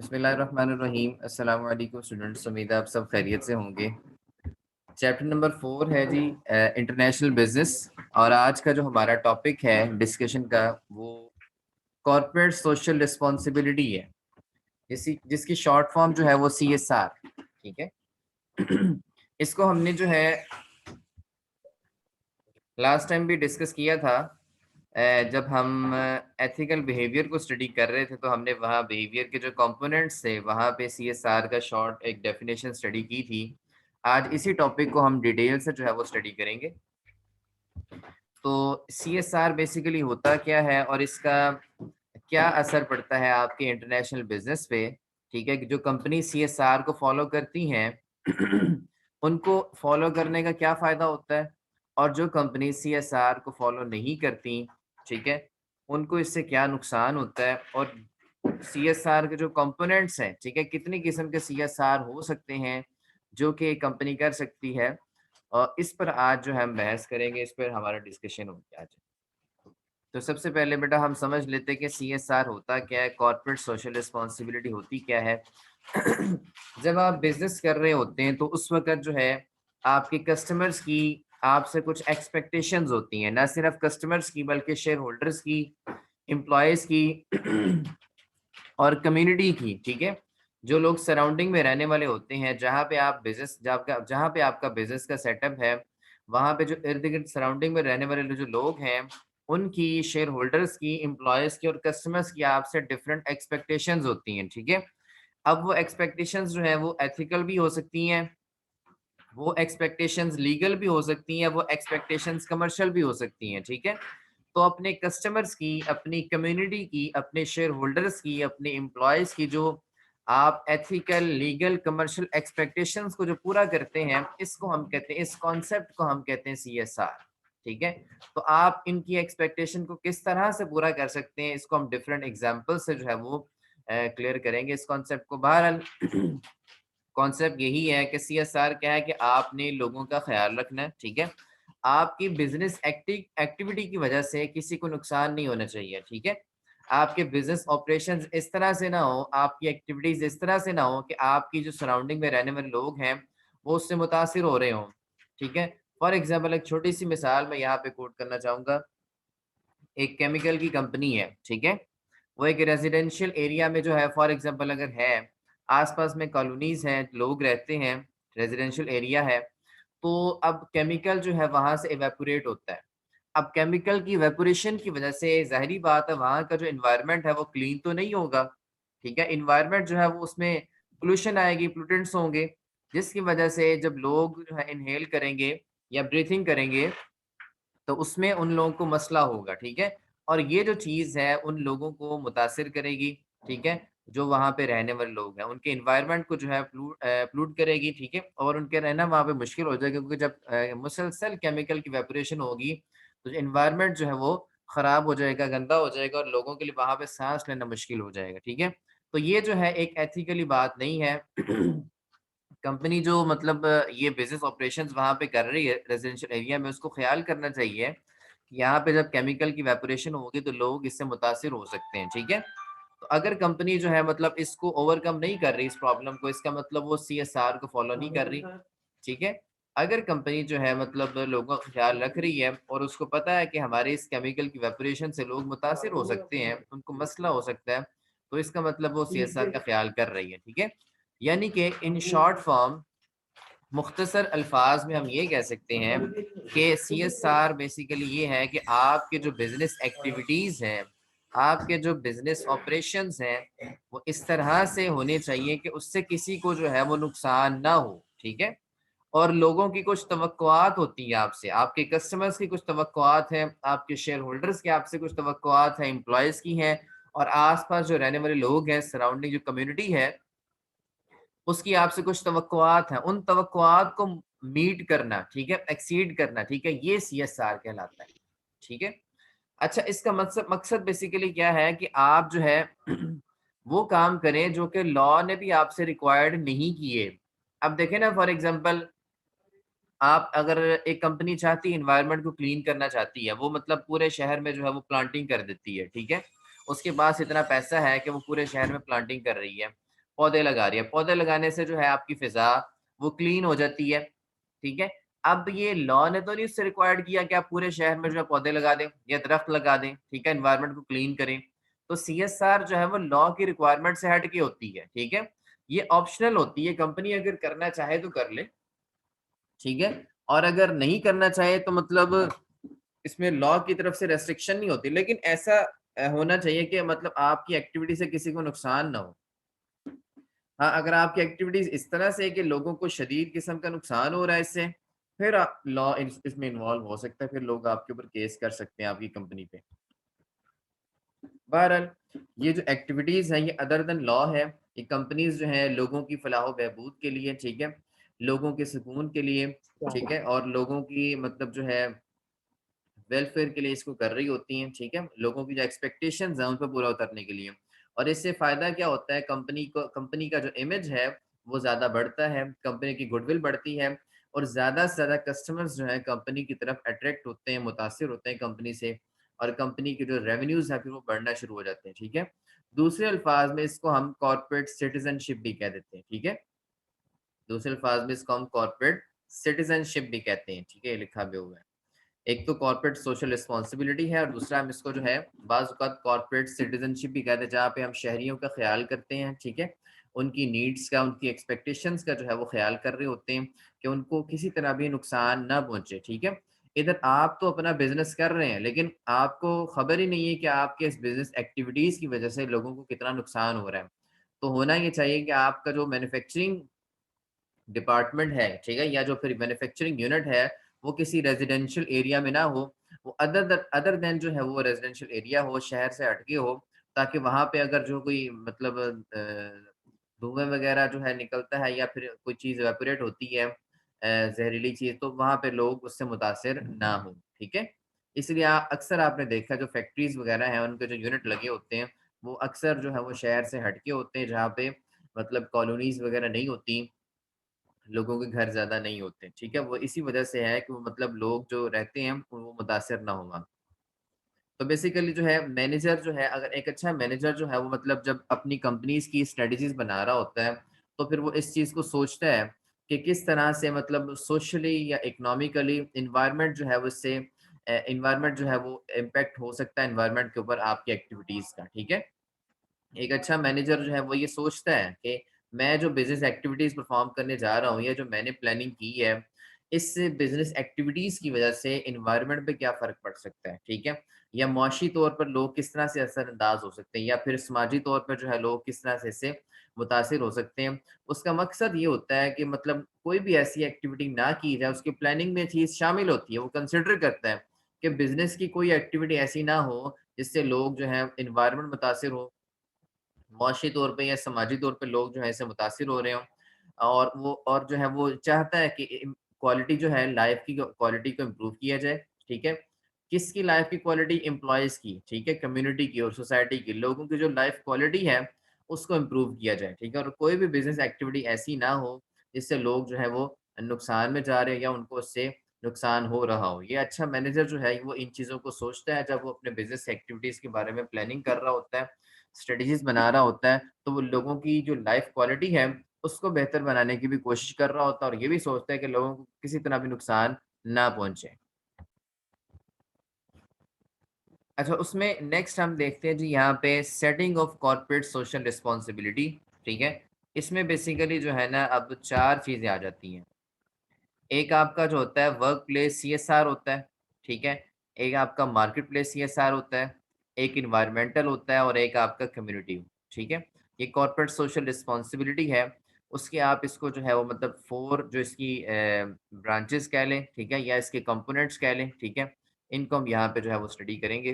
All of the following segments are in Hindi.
बिस्मिल्लाहिर्रहमानिर्रहीम। अस्सलाम वालेकुम स्टूडेंट्स, उम्मीद है आप सब खैरियत से होंगे। चैप्टर नंबर 4 है जी इंटरनेशनल बिजनेस, और आज का जो हमारा टॉपिक है डिस्कशन का वो कॉर्पोरेट सोशल रिस्पॉन्सिबिलिटी है, जिसकी शॉर्ट फॉर्म जो है वो CSR। ठीक है। इसको हमने जो है लास्ट टाइम भी डिस्कस किया था। जब हम एथिकल बिहेवियर को स्टडी कर रहे थे तो हमने वहाँ बिहेवियर के जो कंपोनेंट्स थे वहाँ पे CSR का शॉर्ट एक डेफिनेशन स्टडी की थी। आज इसी टॉपिक को हम डिटेल से जो है वो स्टडी करेंगे। तो CSR बेसिकली होता क्या है और इसका क्या असर पड़ता है आपके इंटरनेशनल बिजनेस पे। ठीक है, जो कंपनी CSR को फॉलो करती हैं उनको फॉलो करने का क्या फ़ायदा होता है, और जो कंपनी CSR को फॉलो नहीं करती, ठीक है, उनको इससे क्या नुकसान होता है, और CSR के जो कंपोनेंट्स हैं, ठीक है, कितनी किस्म के CSR हो सकते हैं जो कि कंपनी कर सकती है। और इस पर आज जो है हम बहस करेंगे, इस पर हमारा डिस्कशन होगा आज। तो सबसे पहले बेटा हम समझ लेते हैं कि CSR होता क्या है, कॉर्पोरेट सोशल रिस्पॉन्सिबिलिटी होती क्या है। जब आप बिजनेस कर रहे होते हैं तो उस वक्त जो है आपके कस्टमर्स की आपसे कुछ एक्सपेक्टेशंस होती हैं, ना सिर्फ कस्टमर्स की बल्कि शेयर होल्डर्स की, एम्प्लॉयज़ की और कम्युनिटी की। ठीक है, जो लोग सराउंडिंग में रहने वाले होते हैं, जहाँ पे आप बिजनेस जहाँ पे आपका बिजनेस का सेटअप है, वहाँ पे जो इर्द गिर्द सराउंडिंग में रहने वाले जो लोग हैं, उनकी, शेयर होल्डर्स की, एम्प्लॉयज़ की और कस्टमर्स की आपसे डिफरेंट एक्सपेक्टेशंस होती हैं। ठीक है, अब वो एक्सपेक्टेशंस जो है वो एथिकल भी हो सकती हैं, वो एक्सपेक्टेशंस लीगल भी हो सकती हैं, वो एक्सपेक्टेशंस कमर्शियल भी हो सकती हैं। ठीक है, तो अपने कस्टमर्स की, अपनी कम्युनिटी की, अपने शेयर होल्डर्स की, अपने एम्प्लॉयज़ की जो आप एथिकल, लीगल, कमर्शियल एक्सपेक्टेशंस को जो पूरा करते हैं, इसको हम कहते हैं, इस कॉन्सेप्ट को हम कहते हैं CSR। ठीक है, तो आप इनकी एक्सपेक्टेशन को किस तरह से पूरा कर सकते हैं, इसको हम डिफरेंट एग्जांपल से जो है वो क्लियर करेंगे इस कॉन्सेप्ट को। बहरहाल कॉन्सेप्ट यही है कि CSR क्या है कि आपने लोगों का ख्याल रखना है। ठीक है, आपकी बिजनेस एक्टिविटी की वजह से किसी को नुकसान नहीं होना चाहिए। ठीक है, आपके बिजनेस ऑपरेशंस इस तरह से ना हो, आपकी एक्टिविटीज इस तरह से ना हो कि आपकी जो सराउंडिंग में रहने वाले लोग हैं वो उससे मुतासिर हो रहे हों। ठीक है, फॉर एग्जाम्पल एक छोटी सी मिसाल मैं यहाँ पे कोट करना चाहूँगा। एक केमिकल की कंपनी है, ठीक है, वो एक रेजिडेंशियल एरिया में जो है, फॉर एग्जांपल अगर है, आस-पास में कॉलोनीज़ हैं, लोग रहते हैं, रेजिडेंशियल एरिया है, तो अब केमिकल जो है वहाँ से इवेपोरेट होता है। अब केमिकल की इवेपोरेशन की वजह से ज़ाहिरी बात है वहाँ का जो एनवायरनमेंट है वो क्लीन तो नहीं होगा। ठीक है, एनवायरनमेंट जो है वो उसमें पोल्यूशन आएगी, पोल्यूटेंट्स होंगे, जिसकी वजह से जब लोग जो है इन्हेल करेंगे या ब्रीथिंग करेंगे तो उसमें उन लोगों को मसला होगा। ठीक है, और ये जो चीज़ है उन लोगों को मुतासिर करेगी। ठीक है, जो वहाँ पे रहने वाले लोग हैं, उनके एनवायरनमेंट को जो है पोल्यूट करेगी। ठीक है, और उनके रहना वहाँ पे मुश्किल हो जाएगा, क्योंकि जब मुसलसल केमिकल की इवेपोरेशन होगी तो एनवायरनमेंट जो है वो ख़राब हो जाएगा, गंदा हो जाएगा और लोगों के लिए वहाँ पे साँस लेना मुश्किल हो जाएगा। ठीक है, तो ये जो है एक एथिकली बात नहीं है। कंपनी जो मतलब ये बिज़नेस ऑपरेशंस वहाँ पे कर रही है रेज़िडेंशियल एरिया में, उसको ख़्याल करना चाहिए कि यहाँ पे जब केमिकल की इवेपोरेशन होगी तो लोग इससे मुतासिर हो सकते हैं। ठीक है? तो अगर कंपनी जो है मतलब इसको ओवरकम नहीं कर रही इस प्रॉब्लम को, इसका मतलब वो CSR को फ़ॉलो नहीं कर रही। ठीक है? अगर कंपनी जो है मतलब लोगों का ख़्याल रख रही है और उसको पता है कि हमारे इस केमिकल की इवेपोरेशन से लोग मुतासिर हो सकते हैं, उनको मसला हो सकता है, तो इसका मतलब वो CSR का ख़्याल कर रही है। ठीक है? यानी कि इन शॉर्ट फॉर्म, मुख्तसर अल्फाज में हम ये कह सकते हैं कि CSR बेसिकली ये है कि आपके जो बिजनेस एक्टिविटीज़ हैं, आपके जो बिजनेस ऑपरेशंस हैं, वो इस तरह से होने चाहिए कि उससे किसी को जो है वो नुकसान ना हो। ठीक है, और लोगों की कुछ तवक्कुआत होती हैं आपसे, आपके कस्टमर्स की कुछ तवक्कुआत हैं, आपके शेयर होल्डर्स की आपसे कुछ तवक्कुआत हैं, एम्प्लॉयज़ की हैं, और आसपास जो रहने वाले लोग हैं, सराउंडिंग जो कम्युनिटी है, उसकी आपसे कुछ तवक्कुआत हैं, उन तवक्कुआत को मीट करना, ठीक है, एक्सीड करना, ठीक है, ये CSR कहलाता है। ठीक है? अच्छा, इसका मकसद मकसद बेसिकली क्या है कि आप जो है वो काम करें जो कि लॉ ने भी आपसे रिक्वायर्ड नहीं किए। अब देखें ना, फॉर एग्ज़ाम्पल आप अगर एक कंपनी चाहती है एनवायरनमेंट को क्लीन करना चाहती है, वो मतलब पूरे शहर में जो है वो प्लांटिंग कर देती है, ठीक है? उसके पास इतना पैसा है कि वो पूरे शहर में प्लांटिंग कर रही है। पौधे लगा रही है, पौधे लगाने से जो है आपकी फिजा वो क्लीन हो जाती है, ठीक है। अब ये लॉ ने तो नहीं उससे रिक्वायर्ड किया कि आप पूरे शहर में जो है पौधे लगा दें या दरख्त लगा दें, ठीक है, एनवायरनमेंट को क्लीन करें। तो सीएसआर जो है वो लॉ की रिक्वायरमेंट से हट के होती है, ठीक है। ये ऑप्शनल होती है, कंपनी अगर करना चाहे तो कर ले, ठीक है, और अगर नहीं करना चाहे तो मतलब इसमें लॉ की तरफ से रेस्ट्रिक्शन नहीं होती, लेकिन ऐसा होना चाहिए कि मतलब आपकी एक्टिविटी से किसी को नुकसान ना हो। हाँ, अगर आपकी एक्टिविटीज इस तरह से है कि लोगों को शदीद किस्म का नुकसान हो रहा है इससे, फिर लॉ इसमें इन्वॉल्व हो सकता है, फिर लोग आपके ऊपर केस कर सकते हैं आपकी कंपनी पे। बहरहाल ये जो एक्टिविटीज हैं ये अदर देन लॉ है, ये कंपनीज जो हैं लोगों की फलाह बहबूद के लिए, ठीक है, लोगों के सुकून के लिए, ठीक है, और लोगों की मतलब जो है वेलफेयर के लिए इसको कर रही होती हैं, ठीक है, लोगों की जो एक्सपेक्टेशंस हैं उन पर पूरा उतरने के लिए। और इससे फ़ायदा क्या होता है, कंपनी का जो इमेज है वो ज़्यादा बढ़ता है, कंपनी की गुडविल बढ़ती है, और ज़्यादा से ज़्यादा कस्टमर्स जो हैं कंपनी की तरफ अट्रैक्ट होते हैं, मुतासिर होते हैं कंपनी से, और कंपनी के जो रेवेन्यूज़ हैं फिर वो बढ़ना शुरू हो जाते हैं, ठीक है। दूसरे अल्फाज में इसको हम कॉर्पोरेट सिटीजनशिप भी कह देते हैं, ठीक है। दूसरे अल्फाज में इसको हम कॉर्पोरेट सिटीजनशिप भी कहते हैं, ठीक है, ये लिखा भी हुआ है। एक तो कॉर्पोरेट सोशल रिस्पॉन्सिबिलिटी है, और दूसरा हम इसको जो है बाज़ औक़ात कॉर्पोरेट सिटीज़नशिप भी कहते हैं, जहाँ पे हम शहरियों का ख़्याल करते हैं, ठीक है? उनकी नीड्स का, उनकी एक्सपेक्टेशंस का जो है वो ख़्याल कर रहे होते हैं कि उनको किसी तरह भी नुकसान ना पहुँचे, ठीक है? इधर आप तो अपना बिज़नेस कर रहे हैं, लेकिन आपको खबर ही नहीं है कि आपके इस बिज़नेस एक्टिविटीज़ की वज़ह से लोगों को कितना नुकसान हो रहा है। तो होना ये चाहिए कि आपका जो मैन्युफैक्चरिंग डिपार्टमेंट है, ठीक है? या जो फिर मैन्युफैक्चरिंग यूनिट है, वो किसी रेज़िडेंशियल एरिया में ना हो, वो अदर देन जो है वो रेज़िडेंशियल एरिया हो, शहर से हट के हो, ताकि वहाँ पे अगर जो कोई मतलब धुएँ वगैरह जो है निकलता है या फिर कोई चीज़ इवेपोरेट होती है ज़हरीली चीज़, तो वहाँ पे लोग उससे मुतासिर ना हों, ठीक है? इसलिए अक्सर आपने देखा जो फैक्ट्रीज़ वगैरह हैं, उनके जो यूनिट लगे होते हैं, वो अक्सर जो है वो शहर से हट के होते हैं, जहाँ पे मतलब कॉलोनीज़ वगैरह नहीं होती, लोगों के घर ज़्यादा नहीं होते, ठीक है? वो इसी वजह से है कि वो मतलब लोग जो रहते हैं वो मुतासिर ना हो वहाँ। तो बेसिकली जो है मैनेजर जो है, अगर एक अच्छा मैनेजर जो है वो मतलब जब अपनी कंपनीज़ की स्ट्रैटेजीज़ बना रहा होता है, तो फिर वो इस चीज़ को सोचता है कि किस तरह से मतलब सोशली या इकोनॉमिकली एनवायरनमेंट जो है वो इससे एनवायरनमेंट जो है वो इम्पैक्ट हो सकता है एनवायरनमेंट के ऊपर आपकी एक्टिविटीज़ का, ठीक है? एक अच्छा मैनेजर जो है वो ये सोचता है कि मैं जो बिज़नेस एक्टिविटीज़ परफ़ॉर्म करने जा रहा हूँ या जो मैंने प्लानिंग की है, इस बिज़नेस एक्टिविटीज़ की वज़ह से एनवायरनमेंट पे क्या फ़र्क पड़ सकता है, ठीक है? या मुआशी तौर पर लोग किस तरह से असरअंदाज़ हो सकते हैं, या फिर समाजी तौर पर जो है लोग किस तरह से इससे मुतासिर हो सकते हैं। उसका मकसद ये होता है कि मतलब कोई भी ऐसी एक्टिविटी ना की जाए, उसकी प्लानिंग में ये चीज़ शामिल होती है, वो कंसिडर करता है कि बिज़नेस की कोई एक्टिविटी ऐसी ना हो जिससे लोग जो है एनवायरनमेंट मुतासिर हो, मुआशी तौर पे या समाजी तौर पे लोग जो है इससे मुतासिर हो रहे हों, और वो और जो है वो चाहता है कि क्वालिटी जो है लाइफ की क्वालिटी को इम्प्रूव किया जाए, ठीक है। किसकी लाइफ की क्वालिटी? एम्प्लॉयज़ की, ठीक है, कम्युनिटी की और सोसाइटी की, लोगों की जो लाइफ क्वालिटी है उसको इम्प्रूव किया जाए, ठीक है, और कोई भी बिजनेस एक्टिविटी ऐसी ना हो जिससे लोग जो है वो नुकसान में जा रहे हैं या उनको उससे नुकसान हो रहा हो। ये अच्छा मैनेजर जो है वो इन चीज़ों को सोचता है जब वो अपने बिजनेस एक्टिविटीज़ के बारे में प्लानिंग कर रहा होता है, स्ट्रेटजीज़ बना रहा होता है, तो वो लोगों की जो लाइफ़ क्वालिटी है, उसको बेहतर बनाने की भी कोशिश कर रहा होता है, और ये भी सोचता है कि लोगों को किसी तरह भी नुकसान ना पहुँचे। अच्छा, उसमें नेक्स्ट हम देखते हैं जी यहाँ पे setting of corporate social responsibility, ठीक है? इसमें बेसिकली जो है ना अब 4 चीज़ें आ जाती हैं। एक आपका जो होता है वर्क प्लेस सीएसआर होता है, ठीक है? एक आपका मार्केट प्लेस सीएसआर होता है, एक एनवायरमेंटल होता है, और एक आपका कम्युनिटी, ठीक है? ये कॉर्पोरेट सोशल रिस्पॉन्सिबिलिटी है, उसके आप इसको जो है वो मतलब 4 जो इसकी ब्रांचेज़ कह लें, ठीक है? या इसके कंपोनेंट्स कह लें, ठीक है? इनको हम यहाँ पे जो है वो स्टडी करेंगे।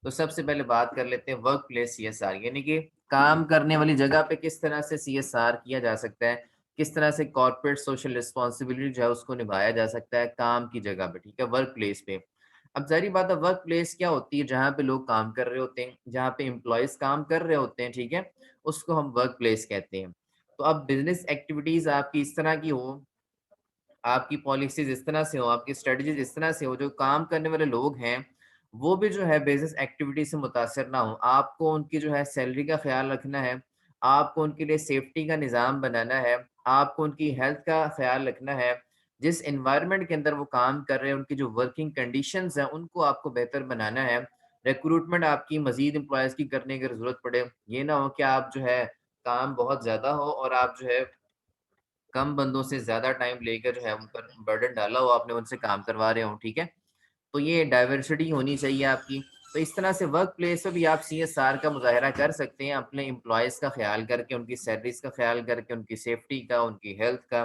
तो सबसे पहले बात कर लेते हैं वर्क प्लेस सीएसआर, यानी कि काम करने वाली जगह पे किस तरह से सीएसआर किया जा सकता है, किस तरह से कॉर्पोरेट सोशल रिस्पॉन्सिबिलिटी जो है उसको निभाया जा सकता है काम की जगह पे, ठीक है, वर्क प्लेस पे। अब ज़ाहिर बात है वर्क प्लेस क्या होती है? जहाँ पे लोग काम कर रहे होते हैं, जहाँ पे एम्प्लॉइज़ काम कर रहे होते हैं, ठीक है, उसको हम वर्क प्लेस कहते हैं। तो अब बिज़नेस एक्टिविटीज़ आपकी इस तरह की हो, आपकी पॉलिसीज़ इस तरह से हो, आपकी स्ट्रेटजीज़ इस तरह से हो, जो काम करने वाले लोग हैं, वो भी जो है बिज़नेस एक्टिविटी से मुतासिर ना हो। आपको उनकी जो है सैलरी का ख़्याल रखना है, आपको उनके लिए सेफ्टी का निज़ाम बनाना है, आपको उनकी हेल्थ का ख़्याल रखना है। जिस एनवायरनमेंट के अंदर वो काम कर रहे हैं, उनकी जो वर्किंग कंडीशंस हैं, उनको आपको बेहतर बनाना है। रिक्रूटमेंट आपकी मज़ीद एम्प्लॉइज़ की करने की अगर ज़रूरत पड़े, ये ना हो कि आप जो है काम बहुत ज़्यादा हो और आप जो है कम बंदों से ज़्यादा टाइम लेकर जो है उन पर बर्डन डाला हो, आपने उनसे काम करवा रहे हो, ठीक है? तो ये डाइवर्सिटी होनी चाहिए आपकी। तो इस तरह से वर्क प्लेस पे भी आप सीएसआर का मुज़ाहिरा कर सकते हैं, अपने एम्प्लॉइज़ का ख़्याल करके, उनकी सैलरीज़ का ख़्याल करके, उनकी सेफ्टी का, उनकी हेल्थ का,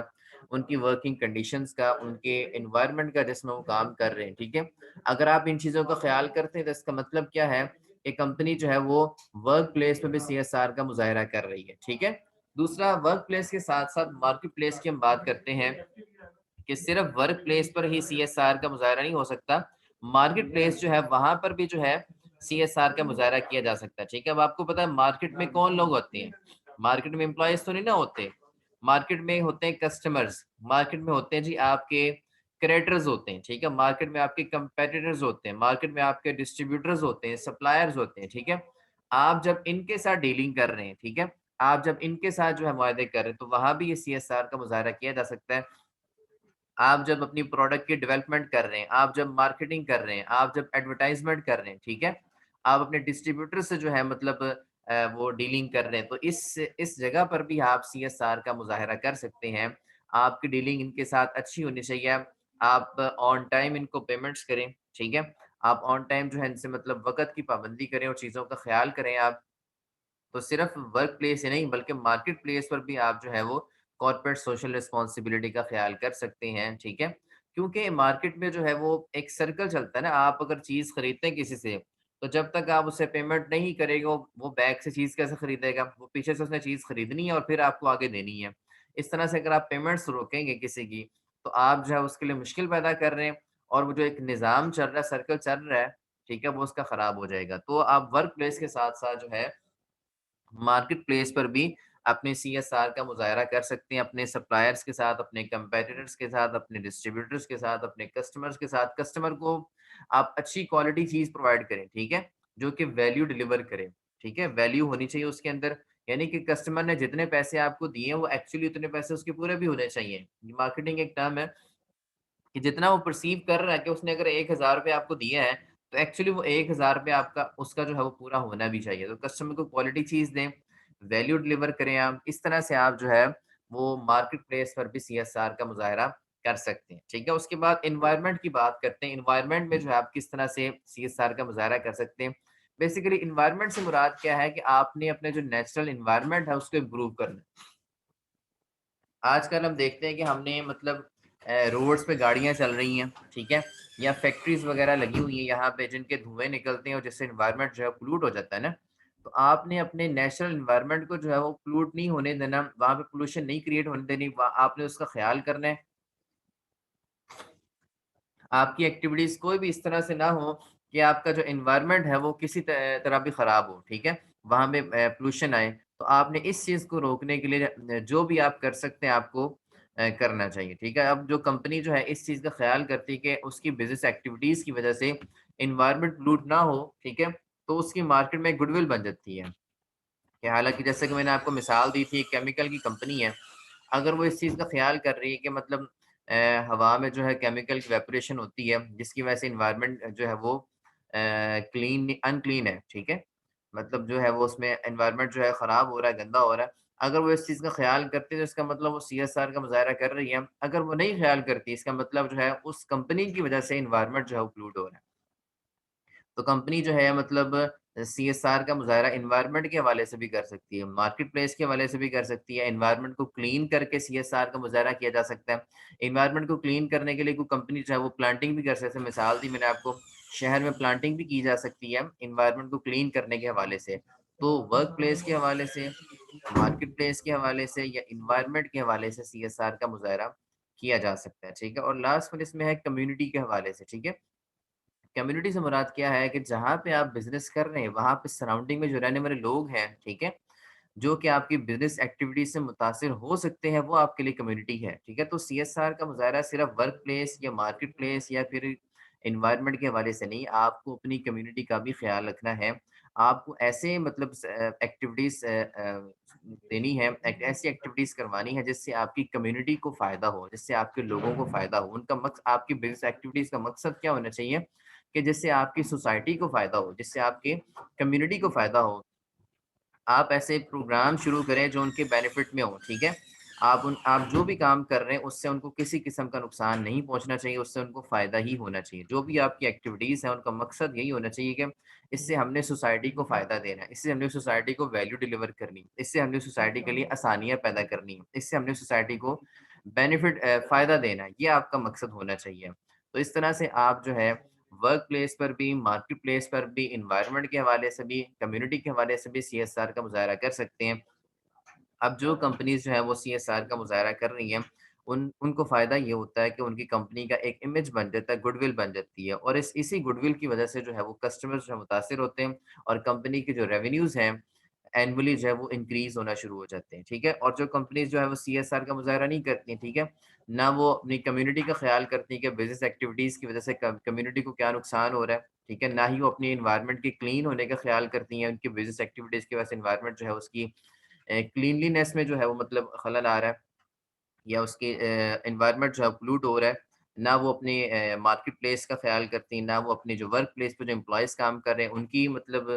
उनकी वर्किंग कंडीशंस का, उनके एनवायरनमेंट का जिसमें वो काम कर रहे हैं, ठीक है? अगर आप इन चीज़ों का ख़्याल करते हैं तो इसका मतलब क्या है कि कंपनी जो है वो वर्क प्लेस पे भी सीएसआर का मुज़ाहिरा कर रही है, ठीक है? दूसरा वर्क प्लेस के साथ-साथ मार्केट प्लेस की हम बात करते हैं कि सिर्फ वर्क प्लेस पर ही सीएसआर का मुज़ाहिरा नहीं हो सकता, मार्केट प्लेस जो है वहाँ पर भी जो है सीएसआर का मुज़ाहिरा किया जा सकता है, ठीक है? अब आपको पता है मार्केट में कौन लोग होते हैं? मार्केट में एम्प्लॉइज़ तो नहीं ना होते, मार्केट में होते हैं कस्टमर्स, मार्केट में होते हैं जी आपके क्रेडिटर्स होते हैं, ठीक है? मार्केट में आपके कंपेटिटर्स होते हैं, मार्केट में आपके डिस्ट्रीब्यूटर्स होते हैं, सप्लायर्स होते हैं, ठीक है? आप जब इनके साथ डीलिंग कर रहे हैं, ठीक है? आप जब इनके साथ जो है मुआहदे कर रहे हैं, तो वहाँ भी ये सीएसआर का मुज़ाहिरा किया जा सकता है। आप जब अपनी प्रोडक्ट की डेवलपमेंट कर रहे हैं, आप जब मार्केटिंग कर रहे हैं, आप जब एडवर्टाइज़मेंट कर रहे हैं, ठीक है? आप अपने डिस्ट्रीब्यूटर से जो है मतलब वो डीलिंग कर रहे हैं, तो इस जगह पर भी आप सीएसआर का मुज़ाहिरा कर सकते हैं। आपकी डीलिंग इनके साथ अच्छी होनी चाहिए। आप ऑन टाइम इनको पेमेंट्स करें, ठीक है? आप ऑन टाइम जो है इनसे मतलब वक़्त की पाबंदी करें और चीज़ों का ख़्याल करें आप। तो सिर्फ वर्क प्लेस ही नहीं बल्कि मार्केट प्लेस पर भी आप जो है वो कॉर्पोरेट सोशल रिस्पॉन्सिबिलिटी का ख्याल कर सकते हैं, ठीक है? क्योंकि मार्केट में जो है वो एक सर्कल चलता है ना, आप अगर चीज़ खरीदते हैं किसी से, तो जब तक आप उससे पेमेंट नहीं करेंगे वो बैक से चीज़ कैसे खरीदेगा? वो पीछे से उसने चीज़ खरीदनी है और फिर आपको आगे देनी है। इस तरह से अगर आप पेमेंट्स रोकेंगे किसी की, तो आप जो है उसके लिए मुश्किल पैदा कर रहे हैं और वो जो एक निज़ाम चल रहा है, सर्कल चल रहा है, ठीक है? वो उसका खराब हो जाएगा। तो आप वर्क प्लेस के साथ-साथ जो है मार्केट प्लेस पर भी अपने सीएसआर का मुज़ाहिरा कर सकते हैं, अपने सप्लायर्स के साथ, अपने कंपेटिटर्स के साथ, अपने डिस्ट्रीब्यूटर्स के साथ, अपने कस्टमर्स के साथ। कस्टमर को आप अच्छी क्वालिटी चीज़ प्रोवाइड करें, ठीक है? जो कि वैल्यू डिलीवर करे, ठीक है? वैल्यू होनी चाहिए उसके अंदर, यानी कि कस्टमर ने जितने पैसे आपको दिए हैं, वो एक्चुअली उतने पैसे उसके पूरे भी होने चाहिए। मार्केटिंग एक टर्म है कि जितना वो परसीव कर रहा है कि उसने अगर ₹1000 आपको दिए हैं, तो एक्चुअली वो ₹1000 आपका उसका जो है वो पूरा होना भी चाहिए। तो कस्टमर को क्वालिटी चीज़ दें, वैल्यू डिलीवर करें आप। इस तरह से आप जो है वो मार्केट प्लेस पर भी सीएसआर का मुज़ाहिरा कर सकते हैं, ठीक है? उसके बाद एनवायरनमेंट की बात करते हैं। एनवायरनमेंट में जो है आप किस तरह से सीएसआर का मुज़ाहिरा कर सकते हैं। बेसिकली एनवायरनमेंट से मुराद क्या है कि आपने अपने जो नेचुरल एनवायरनमेंट है उसको इम्प्रूव करना है। आजकल हम देखते हैं कि हमने मतलब रोड्स पे गाड़ियाँ चल रही हैं, ठीक है? या फैक्ट्रीज़ वगैरह लगी हुई हैं यहाँ पे जिनके धुएँ निकलते हैं और जिससे एनवायरनमेंट जो है पोल्यूट हो जाता है ना। तो आपने अपने नेचुरल एनवायरनमेंट को जो है वो पोल्यूट नहीं होने देना, वहाँ पे पोल्यूशन नहीं क्रिएट होने देनी, आपने उसका ख़्याल करना है। आपकी एक्टिविटीज़ कोई भी इस तरह से ना हो कि आपका जो एनवायरनमेंट है वो किसी तरह भी ख़राब हो, ठीक है? वहाँ पे पोल्यूशन आए, तो आपने इस चीज़ को रोकने के लिए जो भी आप कर सकते हैं आपको करना चाहिए, ठीक है? अब जो कंपनी जो है इस चीज़ का ख़्याल करती है कि उसकी बिज़नेस एक्टिविटीज़ की वज़ह से एनवायरनमेंट पोल्यूट ना हो, ठीक है? तो उसकी मार्केट में गुडविल बन जाती है। कि हालाँकि जैसे कि मैंने आपको मिसाल दी थी, केमिकल की कंपनी है, अगर वो इस चीज़ का ख़्याल कर रही है कि मतलब हवा में जो है केमिकल की इवेपोरेशन होती है, जिसकी वजह से एनवायरनमेंट जो है वो क्लीन अनक्लीन है, ठीक है? मतलब जो है वो उसमें एनवायरनमेंट जो है ख़राब हो रहा है, गंदा हो रहा है। अगर वो इस चीज़ का ख़्याल करती है तो इसका मतलब वो सीएसआर का मुज़ाहिरा कर रही है। अगर वो नहीं ख़्याल करती, इसका मतलब जो है उस कंपनी की वजह से एनवायरनमेंट जो है वो पोल्यूट हो रहा है। तो कंपनी जो है मतलब सीएसआर का मुज़ाहिरा एनवायरनमेंट के हवाले से भी कर सकती है, मार्केट प्लेस के हवाले से भी कर सकती है, एनवायरनमेंट को क्लीन करके सीएसआर का मुज़ाहिरा किया जा सकता है। एनवायरनमेंट को क्लीन करने के लिए कोई कंपनी जो है वो प्लांटिंग भी कर सकती है, मिसाल दी मैंने आपको, शहर में प्लांटिंग भी की जा सकती है एनवायरनमेंट को क्लीन करने के हवाले से। तो वर्क प्लेस के हवाले से, मार्केट प्लेस के हवाले से या एनवायरनमेंट के हवाले से सीएसआर का मुज़ाहिरा किया जा सकता है, ठीक है? और लास्ट में इसमें है कम्युनिटी के हवाले से, ठीक है? कम्युनिटी से मुराद क्या है कि जहाँ पे आप बिज़नेस कर रहे हैं, वहाँ पे सराउंडिंग में जो रहने वाले लोग हैं, ठीक है? जो कि आपकी बिज़नेस एक्टिविटी से मुतासिर हो सकते हैं, वो आपके लिए कम्युनिटी है, ठीक है? तो सीएसआर का मुज़ाहिरा सिर्फ़ वर्क प्लेस या मार्केट प्लेस या फिर एनवायरनमेंट के हवाले से नहीं, आपको अपनी कम्युनिटी का भी ख़्याल रखना है। आपको ऐसे मतलब एक्टिविटीज़ देनी है, ऐसी एक्टिविटीज़ करवानी है जिससे आपकी कम्युनिटी को फ़ायदा हो, जिससे आपके लोगों को फ़ायदा हो। उनका आपकी बिज़नेस एक्टिविटीज़ का मकसद क्या होना चाहिए कि जिससे आपकी सोसाइटी को फ़ायदा हो, जिससे आपकी कम्युनिटी को फ़ायदा हो। आप ऐसे प्रोग्राम शुरू करें जो उनके बेनिफिट में हो, ठीक है? आप जो भी काम कर रहे हैं उससे उनको किसी किस्म का नुकसान नहीं पहुँचना चाहिए, उससे उनको फ़ायदा ही होना चाहिए। जो भी आपकी एक्टिविटीज़ हैं उनका मकसद यही होना चाहिए कि इससे हमने सोसाइटी को फ़ायदा देना है, इससे हमने सोसाइटी को वैल्यू डिलीवर करनी है, इससे हमने सोसाइटी के लिए आसानियाँ पैदा करनी है, इससे हमने सोसाइटी को फ़ायदा देना है, ये आपका मकसद होना चाहिए। तो इस तरह से आप जो है वर्क प्लेस पर भी, मार्केट प्लेस पर भी, एनवायरनमेंट के हवाले से भी, कम्युनिटी के हवाले से भी सीएसआर का मुज़ाहरा कर सकते हैं। अब जो कंपनीज़ जो है वो सीएसआर का मुज़ाहरा कर रही हैं, उनको फ़ायदा ये होता है कि उनकी कंपनी का एक इमेज बन जाता है, गुडविल बन जाती है और इसी गुडविल की वज़ह से जो है वो कस्टमर्स जो है मुतासिर होते हैं और कंपनी के जो रेवेन्यूज़ हैं, एनुअली जो है वो इंक्रीज़ होना शुरू हो जाते हैं, ठीक है? और जो कंपनीज़ जो है वो सीएसआर का मुज़ाहरा नहीं करती हैं, ठीक है? ना वो अपनी कम्युनिटी का ख़्याल करती हैं कि बिज़नेस एक्टिविटीज़ की वज़ह से कम्युनिटी को क्या नुकसान हो रहा है, ठीक है? ना ही वो अपनी एनवायरनमेंट के क्लीन होने का ख़्याल करती हैं, उनकी बिज़नेस एक्टिविटीज़ की वज़ह से एनवायरनमेंट जो है उसकी क्लीनलीनेस में जो है वो मतलब खलल आ रहा है या उसके एनवायरनमेंट जो है पोल्यूट हो रहा है, ना वो अपने मार्केट प्लेस का ख़्याल करती, ना वो अपने जो वर्क प्लेस पे जो एम्प्लॉइज़ काम कर रहे हैं, उनकी मतलब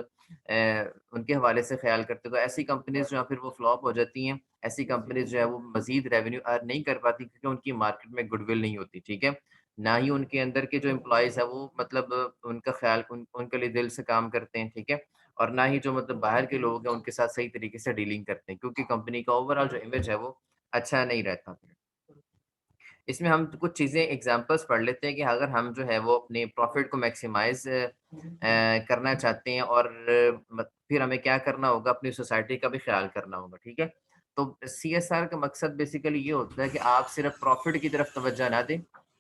उनके हवाले से ख़्याल करते। तो ऐसी कंपनीज़ जो है फिर वो फ्लॉप हो जाती हैं। ऐसी कंपनीज़ जो है वो मज़ीद रेवेन्यू अर्न नहीं कर पाती क्योंकि उनकी मार्केट में गुडविल नहीं होती, ठीक है? ना ही उनके अंदर के जो एम्प्लॉइज़ हैं वो मतलब उनका ख़्याल उनके लिए दिल से काम करते हैं, ठीक है? और ना ही जो मतलब बाहर के लोग हैं उनके साथ सही तरीके से डीलिंग करते हैं क्योंकि कंपनी का ओवरऑल जो इमेज है वो अच्छा नहीं रहता। इसमें हम कुछ चीज़ें एग्ज़ाम्पल्स पढ़ लेते हैं कि अगर हम जो है वो अपने प्रॉफ़िट को मैक्सिमाइज़ करना चाहते हैं और फिर हमें क्या करना होगा, अपनी सोसाइटी का भी ख़्याल करना होगा, ठीक है? तो सीएसआर का मकसद बेसिकली ये होता है कि आप सिर्फ़ प्रॉफ़िट की तरफ तवज्जो ना दें,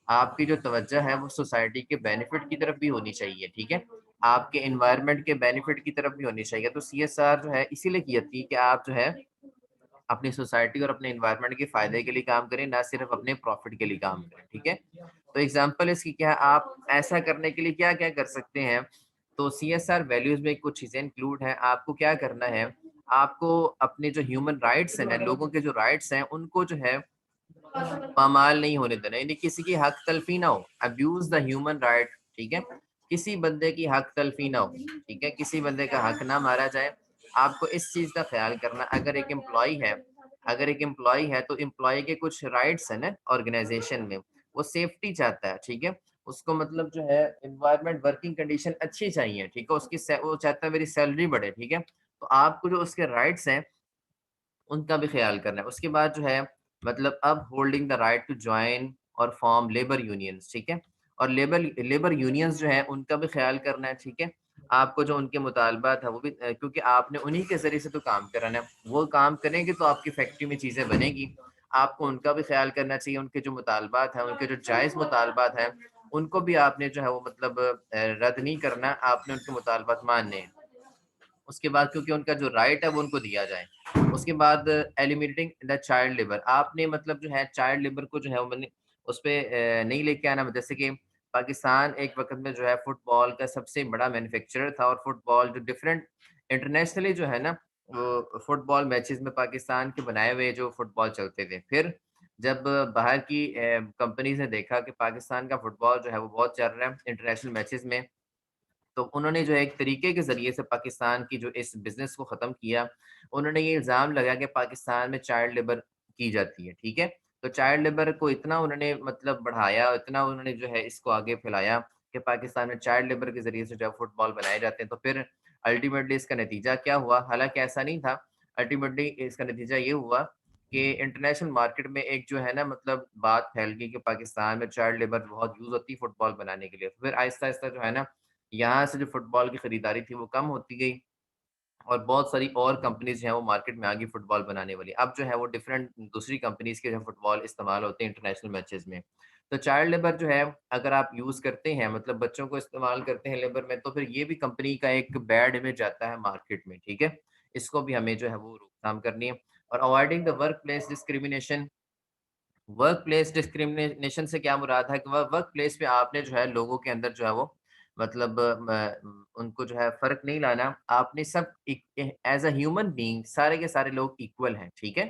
आपकी जो तवज्जो है वो सोसाइटी के बेनिफिट की तरफ भी होनी चाहिए, ठीक है? आपके एनवायरनमेंट के बेनिफिट की तरफ भी होनी चाहिए। तो सीएसआर जो है इसीलिए की जाती है कि आप जो है अपनी सोसाइटी और अपने एनवायरनमेंट के फ़ायदे के लिए काम करें, ना सिर्फ़ अपने प्रॉफ़िट के लिए काम करें, ठीक है? तो एग्ज़ाम्पल इसकी क्या है, आप ऐसा करने के लिए क्या-क्या कर सकते हैं? तो सीएसआर वैल्यूज़ में कुछ चीज़ें इंक्लूड हैं। आपको क्या करना है, आपको अपने जो ह्यूमन राइट्स हैं ना, लोगों के जो राइट्स हैं, उनको जो है पामाल नहीं होने देना, यानी किसी की हक तलफ़ी ना हो, अब्यूज़ द ह्यूमन राइट, ठीक है? किसी बंदे की हक तलफ़ी ना हो, ठीक है? किसी बंदे का हक ना मारा जाए। आपको इस चीज़ का ख़्याल करना अगर एक एम्प्लॉयी है तो एम्प्लॉयी के कुछ राइट्स हैं ना ऑर्गेनाइज़ेशन में, वो सेफ्टी चाहता है, ठीक है? उसको मतलब जो है एनवायरनमेंट वर्किंग कंडीशन अच्छी चाहिए, ठीक है? वो चाहता है मेरी सैलरी बढ़े, ठीक है? तो आपको जो उसके राइट्स हैं उनका भी ख़्याल करना है। उसके बाद जो है मतलब अब holding the right to join और फॉर्म लेबर यूनियंस, ठीक है? और लेबर यूनियंस जो है उनका भी ख़्याल करना है, ठीक है? आपको जो उनके मुतालबात है वो भी क्योंकि आपने उन्हीं के ज़रिए से तो काम कराना है। वो काम करेंगे तो आपकी फैक्ट्री में चीज़ें बनेगी। आपको उनका भी ख़्याल करना चाहिए, उनके जो मुतालबात हैं, उनके जो जायज़ मुतालबात हैं, उनको भी आपने जो है वो मतलब रद्द नहीं करना, आपने उनके मुतालबात मानने हैं। उसके बाद क्योंकि उनका जो राइट है वो उनको दिया जाए। उसके बाद एलिमिनेटिंग द चाइल्ड लेबर आपने मतलब जो है चाइल्ड लेबर को जो है वो मैंने उसपे नहीं लेके आना जैसे कि पाकिस्तान एक वक़्त में जो है फुटबॉल का सबसे बड़ा मैन्युफैक्चरर था और फुटबॉल जो डिफरेंट इंटरनेशनली जो है ना वो फुटबॉल मैचेज़ में पाकिस्तान के बनाए हुए जो फुटबॉल चलते थे। फिर जब बाहर की कंपनीज़ ने देखा कि पाकिस्तान का फुटबॉल जो है वो बहुत चल रहा है इंटरनेशनल मैचेज़ में तो उन्होंने जो है एक तरीके के ज़रिए से पाकिस्तान की जो इस बिज़नेस को ख़त्म किया। उन्होंने ये इल्ज़ाम लगाया कि पाकिस्तान में चाइल्ड लेबर की जाती है, ठीक है? तो चाइल्ड लेबर को इतना उन्होंने मतलब बढ़ाया, इतना उन्होंने जो है इसको आगे फैलाया कि पाकिस्तान में चाइल्ड लेबर के ज़रिए से जो है फुटबॉल बनाए जाते हैं। तो फिर अल्टीमेटली इसका नतीजा क्या हुआ? हालाँकि ऐसा नहीं था। अल्टीमेटली इसका नतीजा ये हुआ कि इंटरनेशनल मार्केट में एक जो है ना मतलब बात फैल गई कि पाकिस्तान में चाइल्ड लेबर बहुत यूज़ होती है फुटबॉल बनाने के लिए। फिर आहिस्ता-आहिस्ता जो है ना यहाँ से जो फुटबॉल की खरीदारी थी वो कम होती गई और बहुत सारी और कंपनीज़ जो हैं वो मार्केट में आ गई फुटबॉल बनाने वाली। अब जो है वो डिफरेंट दूसरी कंपनीज़ के जो फुटबॉल इस्तेमाल होते हैं इंटरनेशनल मैचेज़ में। तो चाइल्ड लेबर जो है अगर आप यूज़ करते हैं मतलब बच्चों को इस्तेमाल करते हैं लेबर में तो फिर ये भी कंपनी का एक बैड इमेज आता है मार्केट में, ठीक है? इसको भी हमें जो है वो रोकथाम करनी है और avoiding the work place discrimination से क्या मुराद है कि वर्क प्लेस पे आपने जो है लोगों के अंदर जो है वो मतलब उनको जो है फ़र्क नहीं लाना। आपने सब एज़ अ ह्यूमन बीइंग सारे के सारे लोग इक्वल हैं, ठीक है?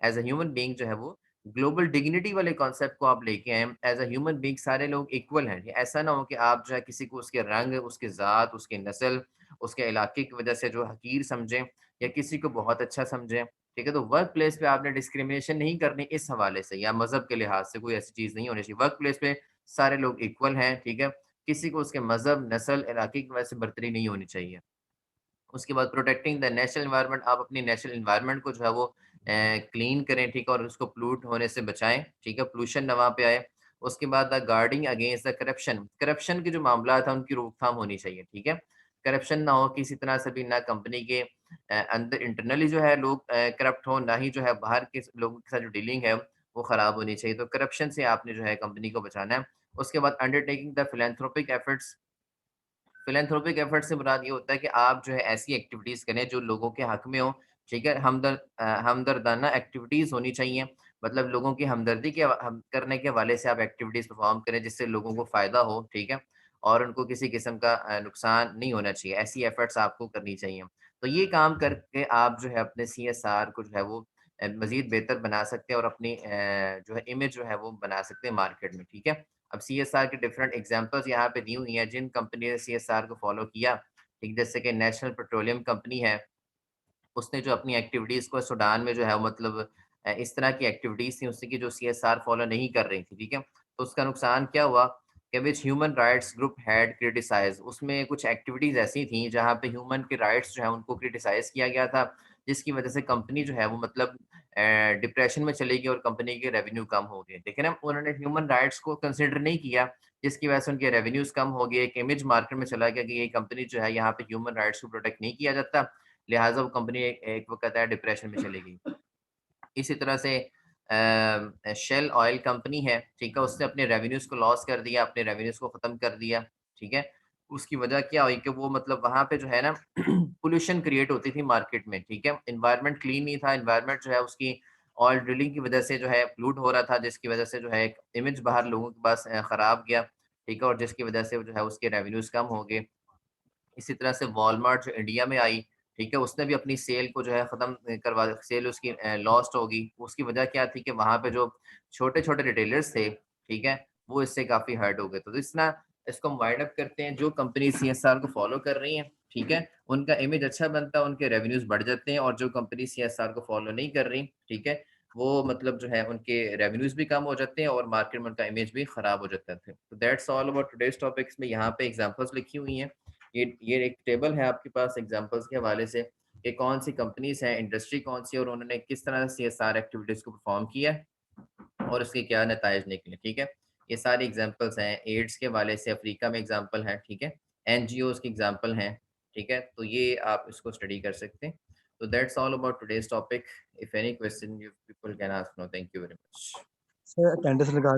एज़ अ ह्यूमन बीइंग जो है वो ग्लोबल डिग्निटी वाले कॉन्सेप्ट को आप लेके आएँ, एज़ अ ह्यूमन बीइंग सारे लोग इक्वल हैं। ऐसा ना हो कि आप जो है किसी को उसके रंग, उसकी ज़ात, उसकी नस्ल, उसके इलाके की वज़ह से जो हकीर समझें या किसी को बहुत अच्छा समझें, ठीक है? तो वर्क प्लेस पे आपने डिस्क्रिमिनेशन नहीं करनी इस हवाले से या मज़हब के लिहाज़ से कोई ऐसी चीज़ नहीं होनी चाहिए। वर्क प्लेस पे सारे लोग इक्वल हैं, ठीक है? किसी को उसके मज़हब, नस्ल, इलाके की वजह से बर्तरी नहीं होनी चाहिए। उसके बाद प्रोटेक्टिंग द नेचुरल एनवायरनमेंट, आप अपनी नेचुरल एनवायरनमेंट को जो है वो क्लीन करें, ठीक है? और उसको पोल्यूट होने से बचाएँ, ठीक है? पोल्यूशन ना वहाँ पे आए। उसके बाद the guarding against the corruption, corruption के जो मामलात हैं उनकी रोकथाम होनी चाहिए, ठीक है? करप्शन ना हो किसी तरह से भी, ना कंपनी के अंदर इंटरनली जो है लोग करप्ट हों, ना ही जो है बाहर के लोगों के साथ जो डीलिंग है वो खराब होनी चाहिए। तो करप्शन से आपने जो है कंपनी को बचाना है। उसके बाद undertaking the philanthropic efforts, philanthropic effort से मुराद ये होता है कि आप जो है ऐसी एक्टिविटीज़ करें जो लोगों के हक में हो, ठीक है? हमदर्दाना एक्टिविटीज़ होनी चाहिए, मतलब लोगों की हमदर्दी के हम करने के हवाले से आप एक्टिविटीज़ परफ़ॉर्म करें जिससे लोगों को फ़ायदा हो, ठीक है? और उनको किसी किस्म का नुकसान नहीं होना चाहिए, ऐसी एफर्ट्स आपको करनी चाहिए। तो ये काम करके आप जो है अपने सीएसआर को जो है वो मज़ीद बेहतर बना सकते हैं और अपनी जो है इमेज जो है वो बना सकते हैं मार्केट में, ठीक है? अब सीएसआर के डिफरेंट एग्जांपल्स यहाँ पे दी हुई हैं, जिन कंपनी ने सीएसआर को फॉलो किया, ठीक, जैसे कि नेशनल पेट्रोलियम कंपनी है, उसने जो अपनी एक्टिविटीज़ को सूडान में जो है वो मतलब इस तरह की एक्टिविटीज़ थी उससे कि जो सीएसआर फॉलो नहीं कर रही थी, ठीक है? तो उसका नुकसान क्या हुआ कि which human rights group had criticised, उसमें कुछ एक्टिविटीज़ ऐसी थी जहाँ पे ह्यूमन के राइट्स जो है उनको क्रिटिसाइज़ किया गया था, जिसकी वजह से कंपनी जो है वो मतलब डिप्रेशन में चली गई और कंपनी के रेवेन्यू कम हो गए। देखिए ना, उन्होंने ह्यूमन राइट्स को कंसिडर नहीं किया, जिसकी वजह से उनके रेवेन्यूज़ कम हो गए, एक इमेज मार्केट में चला गया कि ये कंपनी जो है यहाँ पे ह्यूमन राइट्स को प्रोटेक्ट नहीं किया जाता, लिहाज़ा वो कंपनी एक वक़्त है डिप्रेशन में चली गई। इसी तरह से शेल ऑयल कंपनी है, ठीक है? उसने अपने रेवेन्यूज़ को लॉस कर दिया, अपने रेवेन्यूज़ को ख़त्म कर दिया, ठीक है? उसकी वजह क्या हुई कि वो मतलब वहाँ पे जो है ना पॉल्यूशन क्रिएट होती थी मार्केट में, ठीक है? एनवायरनमेंट क्लीन नहीं था, एनवायरनमेंट जो है उसकी ऑयल ड्रिलिंग की वजह से जो है पोल्यूट हो रहा था, जिसकी वजह से जो है एक इमेज बाहर लोगों के पास खराब गया, ठीक है? और जिसकी वजह से जो है उसके रेवेन्यूज़ कम हो गए। इसी तरह से वॉलमार्ट जो इंडिया में आई, ठीक है? उसने भी अपनी सेल को जो है ख़त्म करवा सेल उसकी लॉस्ट होगी। उसकी वजह क्या थी कि वहाँ पे जो छोटे-छोटे रिटेलर्स थे, ठीक है? वो इससे काफ़ी हर्ट हो गए। तो इस ना इसको हम वाइंड अप करते हैं, जो कंपनी सीएसआर को फ़ॉलो कर रही हैं, ठीक है? उनका इमेज अच्छा बनता है, उनके रेवेन्यूज़ बढ़ जाते हैं और जो कंपनी सीएसआर को फ़ॉलो नहीं कर रही, ठीक है? वो मतलब जो है उनके रेवेन्यूज़ भी कम हो जाते हैं और मार्केट में उनका इमेज भी ख़राब हो जाता है। तो that's all about today's topic. इसमें यहाँ पे एग्ज़ाम्पल्स लिखी हुई हैं। ये एक टेबल है आपके पास एग्जांपल्स के हवाले से कि कौन सी कंपनीज़ हैं, इंडस्ट्री कौन-सी है और उन्होंने किस तरह से सीएसआर एक्टिविटीज़ को परफ़ॉर्म किया है और उसके क्या नताइज निकले, ठीक है? ये सारी एग्जांपल्स हैं, एड्स के हवाले से अफ्रीका में एग्जांपल है, ठीक है? एनजीओज़ के एग्जांपल हैं, ठीक है? तो ये आप इसको स्टडी कर सकते हैं। तो that's all about today's topic. If any question you people can ask now. Thank you very much. Sir attendance लगा